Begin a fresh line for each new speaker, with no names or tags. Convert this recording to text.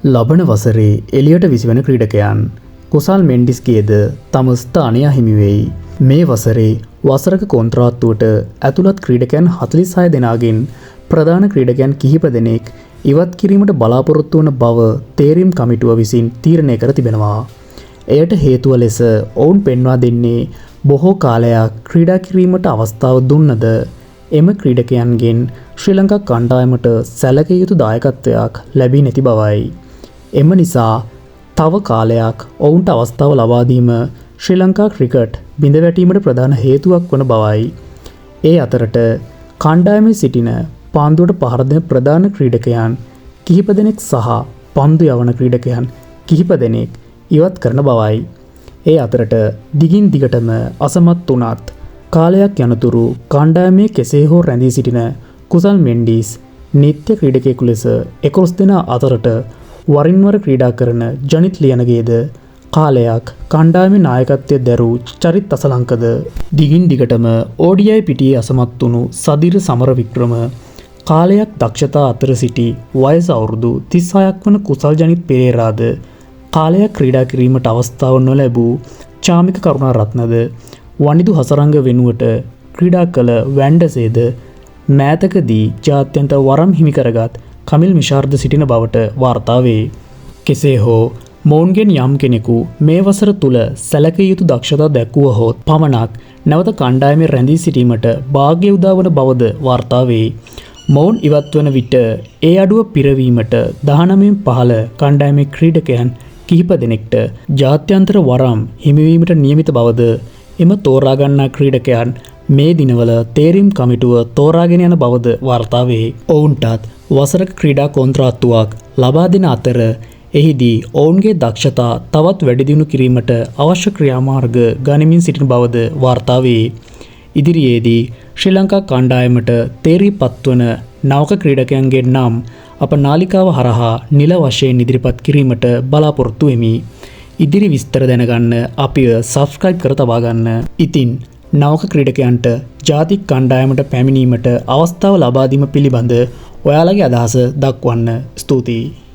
ලබන වසරේ එලියට විසිවන ක්‍රීඩකයන් කුසල් මෙන්ඩිස්ගේද තම ස්ථානය හිමි වෙයි. මේ වසරේ වසරක කොන්ත්‍රාත්තුවට ඇතුළත් ක්‍රීඩකයන් 46 දෙනාගෙන් ප්‍රධාන ක්‍රීඩකයන් කිහිප දෙනෙක් ඉවත් කිරීමට බලාපොරොත්තු වන බව තේරීම් කමිටුව විසින් තීරණය කර තිබෙනවා. එයට හේතුව ලෙස ඔවුන් පෙන්වා දෙන්නේ බොහෝ කාලයක් ක්‍රීඩා කිරීමට අවස්ථාව දුන්නද එම ක්‍රීඩකයන්ගෙන් ශ්‍රී ලංකා කණ්ඩායමට සැලකිය යුතු දායකත්වයක් ලැබී නැති බවයි. එම නිසා තව කාලයක් ඔවුන්ට අවස්ථාව ලබා දීම ශ්‍රී ලංකා ක්‍රිකට් බිඳවැටීමට ප්‍රධාන හේතුවක් වන බවයි. ඒ අතරට කණ්ඩායමේ සිටින පන්දුවට පහර දෙන ප්‍රධාන ක්‍රීඩකයන් කිහිප දෙනෙක් සහ පන්දු යවන ක්‍රීඩකයන් කිහිප දෙනෙක් ඉවත් කරන බවයි. ඒ අතරට දිගින් දිගටම අසමත් වුණත් කාලයක් යනතුරු කණ්ඩායමේ කෙසේ හෝ රැඳී සිටින කුසල් මෙන්ඩිස් නිත්‍ය ක්‍රීඩකයෙකු ලෙස 11 දෙනා අතරට වරින් වර ක්‍රීඩා කරන ජනිත් ලියනගේද කාලයක් කණ්ඩායමේ නායකත්වය දැරූ චරිත් අසලංකද දිගින් දිගටම ODI පිටියේ අසමත් වුණු සදිර සමරවික්‍රම කාලයක් දක්ෂතා අතර සිටි වයස අවුරුදු 36ක් වන කුසල් ජනිත් පෙරේරාද කාලයක් ක්‍රීඩා කිරීමට අවස්ථාව නොලැබූ චාමික කරුණාරත්නද වනිදු හසරංග වෙනුවට ක්‍රීඩා කළ වැන්ඩසේද මෑතකදී ජාත්‍යන්තර වරම් හිමි කරගත් කමිල් මිෂාර්ද සිටින බවට වාර්තා වේ. කෙසේ හෝ මොවුන්ගෙන් යම් කෙනෙකු මේ වසර තුල සැලකිය යුතු දක්ෂතා දැක්වුවහොත් පමණක් නැවත කණ්ඩායමේ රැඳී සිටීමට වාග්ය උදාවන බවද වාර්තා වේ. මොවුන් ඉවත්වන විට ඒ අඩුව පිරවීමට 19න් 15 කණ්ඩායමේ ක්‍රීඩකයන් කිහිප දෙනෙක්ට ජාත්‍යන්තර වරම් හිමිවීමට නියමිත බවද එම තෝරාගන්නා ක්‍රීඩකයන් මේ දිනවල තේරීම් කමිටුව තෝරාගෙන යන බවද වාර්තා වේ. ඔවුන්ටත් වසරක ක්‍රීඩා කොන්ත්‍රාත්තුවක් ලබා දෙන අතර එහිදී ඔවුන්ගේ දක්ෂතා තවත් වැඩි දියුණු කිරීමට අවශ්‍ය ක්‍රියාමාර්ග ගනිමින් සිටින බවද වාර්තා වේ. ඉදිරියේදී ශ්‍රී ලංකා කණ්ඩායමට තේරීපත් වන නවක ක්‍රීඩකයන්ගේ නම් අප නාලිකාව හරහා නිල වශයෙන් ඉදිරිපත් කිරීමට බලාපොරොත්තු වෙමි. ඉදිරි විස්තර දැනගන්න අපිව සබ්ස්ක්‍රයිබ් කර තබා ගන්න. ඉතින් නවක ක්‍රීඩකයන්ට ජාතික කණ්ඩායමට පැමිණීමට අවස්ථාව ලබා දීම පිළිබඳ ඔයාලගේ අදහස දක්වන්න ස්තුතියි.